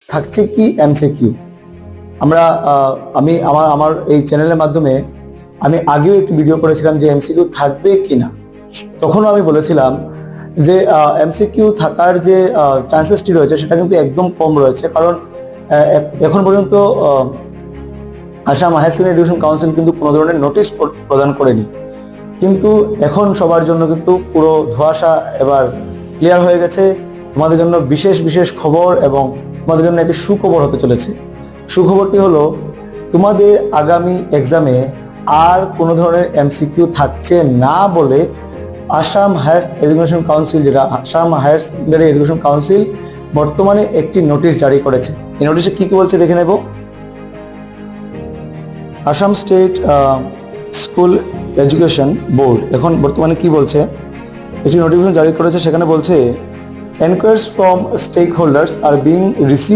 থাকছে কি এমসিকিউ। আমরা আমি আমার এই চ্যানেলের মাধ্যমে আমি আগেও একটি ভিডিও করেছিলাম যে এমসিকিউ থাকবে কিনা। তখনও আমি বলেছিলাম যে এমসিকিউ থাকার যে চান্সেসটি রয়েছে সেটা কিন্তু একদম কম রয়েছে, কারণ এখন পর্যন্ত Assam higher secondary education council কিন্তু কোনো ধরনের নোটিশ প্রদান করেনি। কিন্তু এখন সবার জন্য কিন্তু পুরো ধোঁয়াশা এবার ক্লিয়ার হয়ে গেছে। তোমাদের জন্য বিশেষ বিশেষ খবর এবং তোমাদের জন্য একটি সুখবর হতে চলেছে। সুখবরটি হলো, তোমাদের আগামী এক্সামে আর কোনো ধরনের এমসিকিউ থাকছে না বলে আসাম হায়ার এডুকেশন কাউন্সিল, যেটা Assam higher secondary education council, বর্তমানে একটি নোটিশ জারি করেছে। এই নোটিশে কি কি বলছে দেখে নেব। Assam state school education board এখন বর্তমানে কি বলছে, একটি নোটিফিকেশন জারি করেছে। সেখানে বলছে, enquiries from stakeholders are being receive